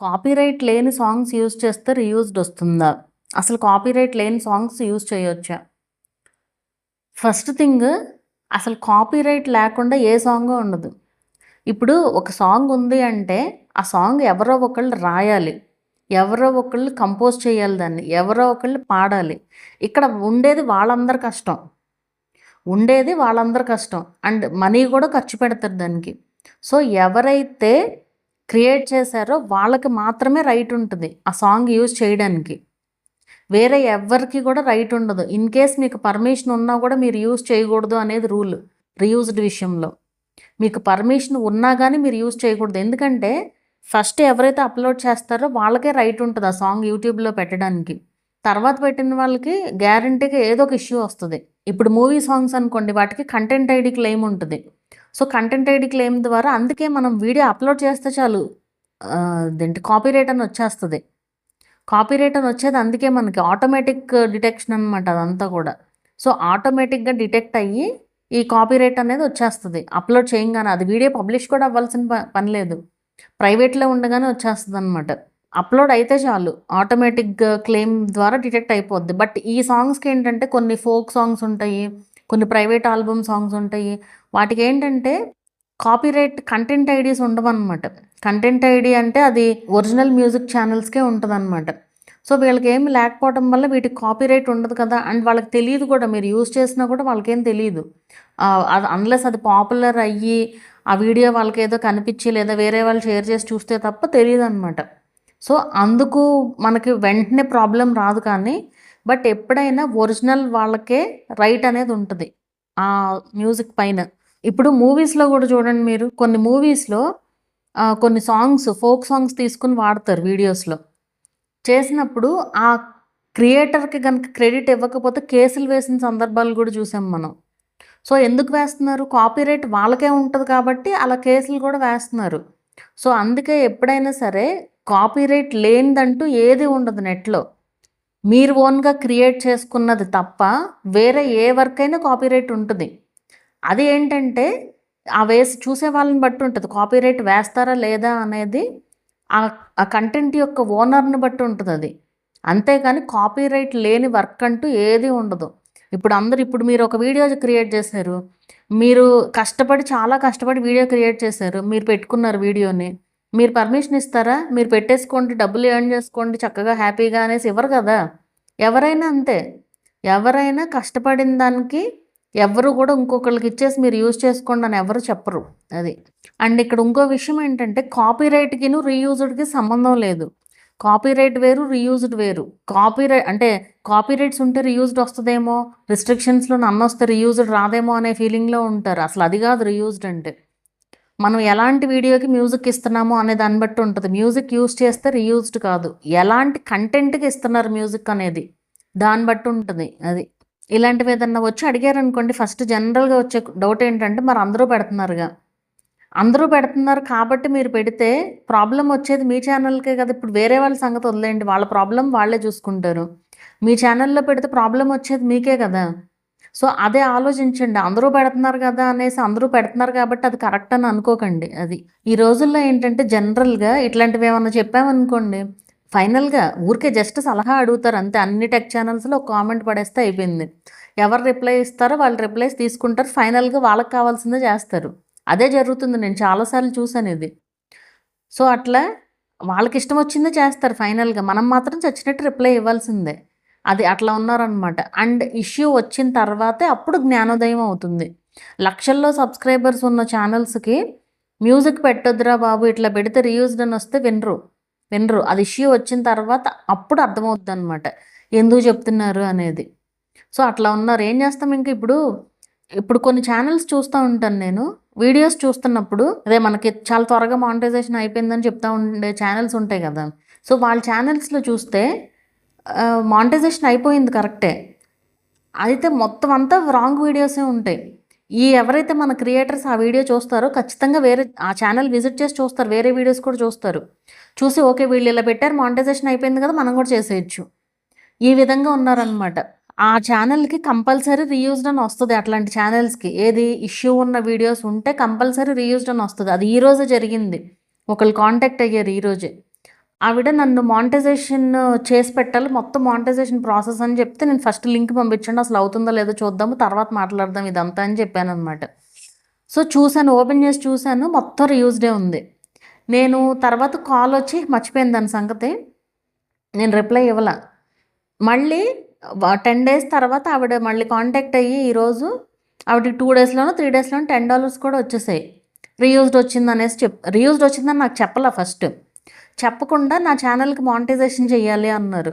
Copyright లేని songs use చేస్తే reused వస్తుందా? అసలు కాపీరైట్ లేని సాంగ్స్ యూజ్ చేయొచ్చా? ఫస్ట్ థింగ్, అసలు కాపీరైట్ లేకుండా ఏ సాంగు ఉండదు. ఇప్పుడు ఒక సాంగ్ ఉంది అంటే ఆ సాంగ్ ఎవరో ఒకళ్ళు రాయాలి. ఎవరో ఒకళ్ళు కంపోజ్ చేయాలి దాన్ని. ఎవరో ఒకళ్ళు పాడాలి. ఇక్కడ ఉండేది వాళ్ళందరి కష్టం. అండ్ మనీ కూడా ఖర్చు పెడతారు దానికి. సో ఎవరైతే క్రియేట్ చేశారో వాళ్ళకి మాత్రమే రైట్ ఉంటుంది ఆ సాంగ్ యూజ్ చేయడానికి. వేరే ఎవ్వరికి కూడా రైట్ ఉండదు. ఇన్ కేస్ మీకు పర్మిషన్ ఉన్నా కూడా మీరు యూజ్ చేయకూడదు అనేది రూల్ రీయూజ్డ్ విషయంలో. మీకు పర్మిషన్ ఉన్నా కానీ మీరు యూజ్ చేయకూడదు. ఎందుకంటే ఫస్ట్ ఎవరైతే అప్లోడ్ చేస్తారో వాళ్ళకే రైట్ ఉంటుంది ఆ సాంగ్ యూట్యూబ్లో పెట్టడానికి. తర్వాత పెట్టిన వాళ్ళకి గ్యారంటీగా ఏదో ఒక ఇష్యూ వస్తుంది. ఇప్పుడు మూవీ సాంగ్స్ అనుకోండి, వాటికి కంటెంట్ ఐడి క్లెయిమ్ ఉంటుంది. సో కంటెంట్ ఐడి క్లెయిమ్ ద్వారా అందుకే మనం వీడియో అప్లోడ్ చేస్తే చాలు కాపీరైట్ అని వచ్చేస్తుంది. కాపీరైట్ అని వచ్చేది అందుకే మనకి ఆటోమేటిక్ డిటెక్షన్ అనమాట అదంతా కూడా. సో ఆటోమేటిక్గా డిటెక్ట్ అయ్యి ఈ కాపీరైట్ అనేది వచ్చేస్తుంది అప్లోడ్ చేయంగానే. అది వీడియో పబ్లిష్ కూడా అవ్వాల్సిన పని లేదు, ప్రైవేట్లో ఉండగానే వచ్చేస్తుంది అనమాట. అప్లోడ్ అయితే చాలు ఆటోమేటిక్ క్లెయిమ్ ద్వారా డిటెక్ట్ అయిపోద్ది. బట్ ఈ సాంగ్స్కి ఏంటంటే కొన్ని ఫోక్ సాంగ్స్ ఉంటాయి, కొన్ని ప్రైవేట్ ఆల్బమ్ సాంగ్స్ ఉంటాయి. వాటికి ఏంటంటే కాపీరైట్ కంటెంట్ ఐడీస్ ఉండవన్నమాట. కంటెంట్ ఐడి అంటే అది ఒరిజినల్ మ్యూజిక్ ఛానల్స్కే ఉంటుంది అనమాట. సో వీళ్ళకి ఏమి లేకపోవడం వల్ల వీటికి కాపీరైట్ ఉండదు కదా. అండ్ వాళ్ళకి తెలియదు కూడా, మీరు యూజ్ చేసినా కూడా వాళ్ళకేం తెలియదు. అది అన్లెస్ అది పాపులర్ అయ్యి ఆ వీడియో వాళ్ళకి ఏదో కనిపించి లేదా వేరే వాళ్ళు షేర్ చేసి చూస్తే తప్ప తెలియదు అనమాట. సో అందుకు మనకి వెంటనే ప్రాబ్లం రాదు. కానీ బట్ ఎప్పుడైనా ఒరిజినల్ వాళ్ళకే రైట్ అనేది ఉంటుంది ఆ మ్యూజిక్ పైన. ఇప్పుడు మూవీస్లో కూడా చూడండి, మీరు కొన్ని మూవీస్లో కొన్ని సాంగ్స్ ఫోక్ సాంగ్స్ తీసుకుని వాడతారు వీడియోస్లో. చేసినప్పుడు ఆ క్రియేటర్కి కనుక క్రెడిట్ ఇవ్వకపోతే కేసులు వేసిన సందర్భాలు కూడా చూసాం మనం. సో ఎందుకు వేస్తున్నారు? కాపీరైట్ వాళ్ళకే ఉంటుంది కాబట్టి అలా కేసులు కూడా వేస్తున్నారు. సో అందుకే ఎప్పుడైనా సరే కాపీరైట్ లేనిదంటూ ఏది ఉండదు నెట్లో. మీరు ఓన్గా క్రియేట్ చేసుకున్నది తప్ప వేరే ఏ వర్క్ అయినా కాపీరైట్ ఉంటుంది. అది ఏంటంటే ఆ చూసే వాళ్ళని బట్టి ఉంటుంది కాపీరైట్ వేస్తారా లేదా అనేది. ఆ కంటెంట్ యొక్క ఓనర్ని బట్టి ఉంటుంది అది. అంతేకాని కాపీరైట్ లేని వర్క్ అంటూ ఏది ఉండదు. ఇప్పుడు మీరు ఒక వీడియో క్రియేట్ చేశారు, మీరు చాలా కష్టపడి వీడియో క్రియేట్ చేశారు, మీరు పెట్టుకున్నారు వీడియోని. మీరు పర్మిషన్ ఇస్తారా? మీరు పెట్టేసుకోండి, డబ్బులు ఎర్న్ చేసుకోండి చక్కగా హ్యాపీగా అనేసి ఇవ్వరు కదా. ఎవరైనా అంతే, ఎవరైనా కష్టపడిన దానికి ఎవరు కూడా ఇంకొకళ్ళకి ఇచ్చేసి మీరు యూజ్ చేసుకోండి అని ఎవరు చెప్పరు. అది. అండ్ ఇక్కడ ఇంకో విషయం ఏంటంటే కాపీరైట్కిను రీయూజ్డ్కి సంబంధం లేదు. కాపీరైట్ వేరు, రీయూజ్డ్ వేరు. కాపీరైట్స్ ఉంటే రీయూజ్డ్ వస్తుందేమో, రిస్ట్రిక్షన్స్లో నన్ను వస్తే రీయూజ్డ్ రాదేమో అనే ఫీలింగ్లో ఉంటారు. అసలు అది కాదు రీయూజ్డ్ అంటే. మనం ఎలాంటి వీడియోకి మ్యూజిక్ ఇస్తున్నామో అనే దాన్ని బట్టి ఉంటుంది. మ్యూజిక్ యూజ్ చేస్తే రీయూజ్డ్ కాదు, ఎలాంటి కంటెంట్కి ఇస్తున్నారు మ్యూజిక్ అనేది దాన్ని బట్టి ఉంటుంది. అది. ఇలాంటివి ఏదన్నా వచ్చి అడిగారు అనుకోండి, ఫస్ట్ జనరల్గా వచ్చే డౌట్ ఏంటంటే మరి అందరూ పెడుతున్నారు కాబట్టి మీరు పెడితే ప్రాబ్లం వచ్చేది మీ ఛానల్కే కదా. ఇప్పుడు వేరే వాళ్ళ సంగతి వదిలేయండి, వాళ్ళ ప్రాబ్లం వాళ్ళే చూసుకుంటారు. మీ ఛానల్లో పెడితే ప్రాబ్లం వచ్చేది మీకే కదా. సో అదే ఆలోచించండి. అందరూ పెడుతున్నారు కదా అనేసి అందరూ పెడుతున్నారు కాబట్టి అది కరెక్ట్ అని అనుకోకండి. అది ఈ రోజుల్లో ఏంటంటే జనరల్గా ఇట్లాంటివి ఏమన్నా చెప్పామనుకోండి, ఫైనల్గా ఊరికే జస్ట్ సలహా అడుగుతారు అంతే. అన్ని టెక్ ఛానల్స్లో ఒక కామెంట్ పడేస్తే అయిపోయింది. ఎవరు రిప్లై ఇస్తారో వాళ్ళు రిప్లైస్ తీసుకుంటారు, ఫైనల్గా వాళ్ళకి కావాల్సిందే చేస్తారు. అదే జరుగుతుంది, నేను చాలాసార్లు చూసాను ఇది. సో అట్లా వాళ్ళకి ఇష్టం వచ్చిందే చేస్తారు ఫైనల్గా. మనం మాత్రం చచ్చినట్టు రిప్లై ఇవ్వాల్సిందే. అది అట్లా ఉన్నారనమాట. అండ్ ఇష్యూ వచ్చిన తర్వాతే అప్పుడు జ్ఞానోదయం అవుతుంది. లక్షల్లో సబ్స్క్రైబర్స్ ఉన్న ఛానల్స్కి మ్యూజిక్ పెట్టొద్దురా బాబు, ఇట్లా పెడితే రీయూజ్డ్ అని వస్తే వినరు. అది ఇష్యూ వచ్చిన తర్వాత అప్పుడు అర్థమవుతుంది అనమాట ఎందుకు చెప్తున్నారు అనేది. సో అట్లా ఉన్నారు. ఏం చేస్తాం ఇంకా. ఇప్పుడు కొన్ని ఛానల్స్ చూస్తూ ఉంటాను నేను. వీడియోస్ చూస్తున్నప్పుడు అదే మనకి చాలా త్వరగా మానిటైజేషన్ అయిపోయిందని చెప్తూ ఉండే ఛానల్స్ ఉంటాయి కదా. సో వాళ్ళ ఛానల్స్లో చూస్తే మానిటైజేషన్ అయిపోయింది కరెక్టే, అయితే మొత్తం అంతా రాంగ్ వీడియోసే ఉంటాయి. ఎవరైతే మన క్రియేటర్స్ ఆ వీడియో చూస్తారో ఖచ్చితంగా వేరే ఆ ఛానల్ విజిట్ చేసి చూస్తారు, వేరే వీడియోస్ కూడా చూస్తారు. చూసి ఓకే వీళ్ళు ఇలా పెట్టారు, మానిటైజేషన్ అయిపోయింది కదా, మనం కూడా చేసేయచ్చు, ఈ విధంగా ఉన్నారనమాట. ఆ ఛానల్కి కంపల్సరీ రీయూజ్డ్ అని వస్తుంది. అట్లాంటి ఛానల్స్కి ఏది ఇష్యూ ఉన్న వీడియోస్ ఉంటే కంపల్సరీ రీయూజ్డ్ అని వస్తుంది. అది ఈరోజే జరిగింది, ఒకళ్ళు కాంటాక్ట్ అయ్యారు ఈరోజే. ఆవిడ నన్ను మానిటైజేషన్ చేసి పెట్టాలి, మొత్తం మానిటైజేషన్ ప్రాసెస్ అని చెప్తే నేను ఫస్ట్ లింక్ పంపించండి, అసలు అవుతుందో లేదో చూద్దాము, తర్వాత మాట్లాడదాం ఇదంతా అని చెప్పాను అనమాట. సో చూశాను, ఓపెన్ చేసి చూశాను, మొత్తం రీయూజ్డే ఉంది. నేను తర్వాత కాల్ వచ్చి మర్చిపోయింది దాని సంగతి, నేను రిప్లై ఇవ్వాల. మళ్ళీ 10 డేస్ తర్వాత ఆవిడ మళ్ళీ కాంటాక్ట్ అయ్యి ఈరోజు ఆవిడకి 2 డేస్లోనో 3 డేస్లోనో $10 కూడా వచ్చేసాయి. రీయూజ్డ్ వచ్చింది అనేసి రీయూజ్డ్ వచ్చిందని నాకు చెప్పలా, ఫస్ట్ చెప్పకుండా నా ఛానల్కి మానిటైజేషన్ చేయాలి అన్నారు.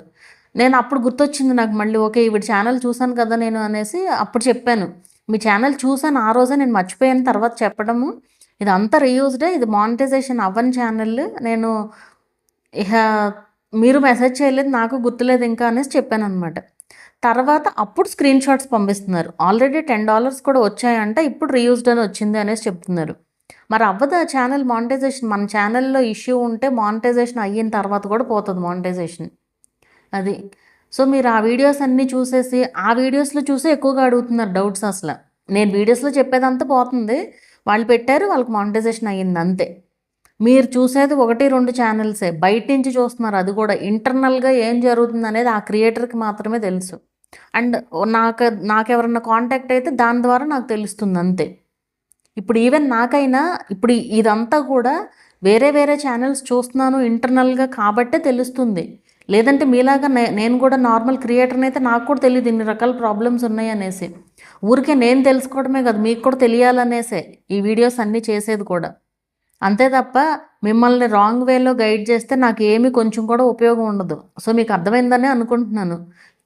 నేను అప్పుడు గుర్తొచ్చింది నాకు మళ్ళీ, ఓకే ఈవిడ ఛానల్ చూశాను కదా నేను అనేసి అప్పుడు చెప్పాను, మీ ఛానల్ చూశాను ఆ రోజే, నేను మర్చిపోయాను తర్వాత చెప్పడము, ఇదంతా రీయూజ్డే, ఇది మానిటైజేషన్ అవ్వని ఛానల్, నేను ఇక మీరు మెసేజ్ చేయలేదు, నాకు గుర్తులేదు ఇంకా అనేసి చెప్పాను అనమాట. తర్వాత అప్పుడు స్క్రీన్ షాట్స్ పంపిస్తున్నారు, ఆల్రెడీ $10 కూడా వచ్చాయంట, ఇప్పుడు రీయూజ్డ్ అని వచ్చింది అనేసి చెప్తున్నారు. మరి అవ్వదు ఆ ఛానల్ మానిటైజేషన్, మన ఛానల్లో ఇష్యూ ఉంటే మానిటైజేషన్ అయిన తర్వాత కూడా పోతుంది మానిటైజేషన్ అది. సో మీరు ఆ వీడియోస్ అన్నీ చూసేసి ఆ వీడియోస్లో చూసి ఎక్కువగా అడుగుతున్నారు డౌట్స్. అసలు నేను వీడియోస్లో చెప్పేదంతా పోతుంది, వాళ్ళు పెట్టారు, వాళ్ళకి మానిటైజేషన్ అయ్యింది అంతే. మీరు చూసేది 1-2 ఛానల్సే, బయట నుంచి చూస్తున్నారు, అది కూడా ఇంటర్నల్గా ఏం జరుగుతుంది అనేది ఆ క్రియేటర్కి మాత్రమే తెలుసు. అండ్ నాకెవరన్నా కాంటాక్ట్ అయితే దాని ద్వారా నాకు తెలుస్తుంది అంతే. ఇప్పుడు ఈవెన్ నాకైనా ఇప్పుడు ఇదంతా కూడా వేరే వేరే ఛానల్స్ చూస్తున్నాను ఇంటర్నల్గా కాబట్టే తెలుస్తుంది, లేదంటే మీలాగా నేను కూడా నార్మల్ క్రియేటర్ని అయితే నాకు కూడా తెలియదు ఇన్ని రకాల ప్రాబ్లమ్స్ ఉన్నాయి అనేసి. ఊరికే నేను తెలుసుకోవడమే కదా, మీకు కూడా తెలియాలనేసే ఈ వీడియోస్ అన్నీ చేసేది కూడా. అంతే తప్ప మిమ్మల్ని రాంగ్ వేలో గైడ్ చేస్తే నాకు ఏమీ కొంచెం కూడా ఉపయోగం ఉండదు. సో మీకు అర్థమైందని అనుకుంటున్నాను.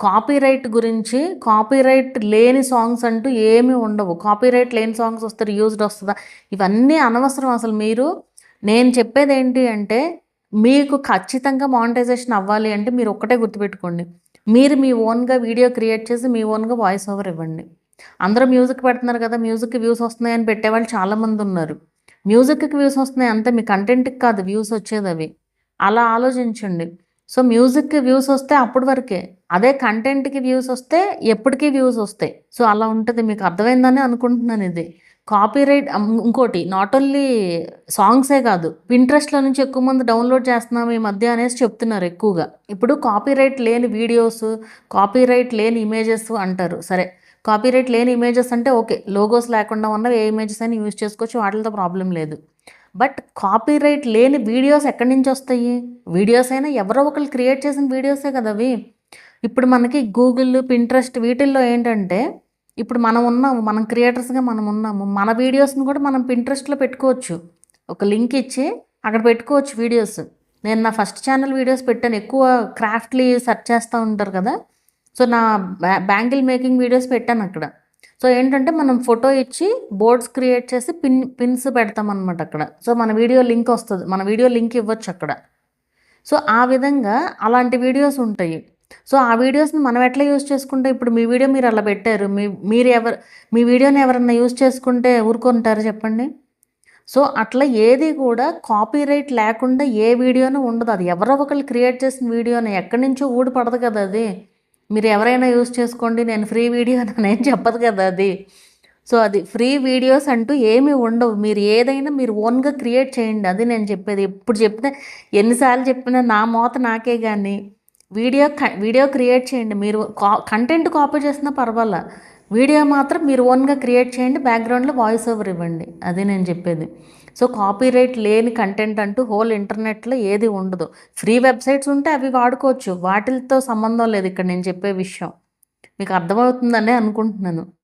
కాపీరైట్ గురించి, కాపీరైట్ లేని సాంగ్స్ అంటూ ఏమీ ఉండవు. కాపీరైట్ లేని సాంగ్స్ వస్తే రీయూజ్డ్ వస్తుందా, ఇవన్నీ అనవసరం అసలు. నేను చెప్పేది ఏంటి అంటే, మీకు ఖచ్చితంగా మానిటైజేషన్ అవ్వాలి అంటే మీరు ఒక్కటే గుర్తుపెట్టుకోండి, మీరు మీ ఓన్గా వీడియో క్రియేట్ చేసి మీ ఓన్గా వాయిస్ ఓవర్ ఇవ్వండి. అందరూ మ్యూజిక్ పెడుతున్నారు కదా, మ్యూజిక్కి వ్యూస్ వస్తున్నాయని పెట్టేవాళ్ళు చాలామంది ఉన్నారు. మ్యూజిక్కి వ్యూస్ వస్తున్నాయి అంతే, మీ కంటెంట్కి కాదు వ్యూస్ వచ్చేది అవి, అలా ఆలోచించండి. సో మ్యూజిక్కి వ్యూస్ వస్తే అప్పటి వరకే, అదే కంటెంట్కి వ్యూస్ వస్తే ఎప్పటికీ వ్యూస్ వస్తాయి. సో అలా ఉంటుంది, మీకు అర్థమైందని అనుకుంటున్నాను. ఇది కాపీరైట్. ఇంకోటి నాట్ ఓన్లీ సాంగ్సే కాదు, పింట్రెస్ట్లో నుంచి ఎక్కువ మంది డౌన్లోడ్ చేస్తున్నాము ఈ మధ్య అనేసి చెప్తున్నారు ఎక్కువగా. ఇప్పుడు కాపీరైట్ లేని వీడియోస్, కాపీరైట్ లేని ఇమేజెస్ అంటారు. సరే, కాపీరైట్ లేని ఇమేజెస్ అంటే ఓకే, లోగోస్ లేకుండా ఉన్నవి ఏ ఇమేజెస్ అయినా యూజ్ చేసుకోవచ్చు, వాటితో ప్రాబ్లం లేదు. బట్ కాపీరైట్ లేని వీడియోస్ ఎక్కడి నుంచి వస్తాయి? వీడియోస్ అయినా ఎవరో ఒకరు క్రియేట్ చేసిన వీడియోసే కదా అవి. ఇప్పుడు మనకి గూగుల్, పింట్రెస్ట్ వీటిల్లో ఏంటంటే, ఇప్పుడు మనం క్రియేటర్స్గా మనం ఉన్నాము, మన వీడియోస్ని కూడా మనం పింట్రెస్ట్లో పెట్టుకోవచ్చు. ఒక లింక్ ఇచ్చి అక్కడ పెట్టుకోవచ్చు వీడియోస్. నేను నా ఫస్ట్ ఛానల్ వీడియోస్ పెట్టాను, ఎక్కువ క్రాఫ్ట్లీ సెర్చ్ చేస్తూ ఉంటారు కదా, సో నా బ్యాంగిల్ మేకింగ్ వీడియోస్ పెట్టాను అక్కడ. సో ఏంటంటే మనం ఫోటో ఇచ్చి బోర్డ్స్ క్రియేట్ చేసి పిన్స్ పెడతాం అనమాట అక్కడ. సో మన వీడియో లింక్ వస్తుంది, మన వీడియో లింక్ ఇవ్వచ్చు అక్కడ. సో ఆ విధంగా అలాంటి వీడియోస్ ఉంటాయి. సో ఆ వీడియోస్ని మనం ఎట్లా యూజ్ చేసుకుంటే, ఇప్పుడు మీ వీడియో మీరు అలా పెట్టారు, మీ వీడియోని ఎవరన్నా యూజ్ చేసుకుంటే ఊరుకుంటారు చెప్పండి? సో అట్లా ఏది కూడా కాపీరైట్ లేకుండా ఏ వీడియోనూ ఉండదు. అది ఎవరో ఒకళ్ళు క్రియేట్ చేసిన వీడియోని, ఎక్కడి నుంచో ఊడిపడదు కదా అది. మీరు ఎవరైనా యూజ్ చేసుకోండి, నేను ఫ్రీ వీడియో అని చెప్పదు కదా అది. సో అది ఫ్రీ వీడియోస్ అంటూ ఏమీ ఉండవు. మీరు ఏదైనా మీరు ఓన్గా క్రియేట్ చేయండి, అది నేను చెప్పేది. ఎప్పుడు చెప్పినా, ఎన్నిసార్లు చెప్పినా నా మోత నాకే. కానీ వీడియో క్రియేట్ చేయండి. మీరు కంటెంట్ కాపీ చేసినా పర్వాలా, వీడియో మాత్రం మీరు ఓన్గా క్రియేట్ చేయండి, బ్యాక్గ్రౌండ్లో వాయిస్ ఓవర్ ఇవ్వండి, అది నేను చెప్పేది. సో కాపీరైట్ లేని కంటెంట్ అంటూ హోల్ ఇంటర్నెట్లో ఏది ఉండదు. ఫ్రీ వెబ్సైట్స్ ఉంటే అవి వాడుకోవచ్చు, వాటితో సంబంధం లేదు ఇక్కడ నేను చెప్పే విషయం. మీకు అర్థమవుతుందనే అనుకుంటున్నాను.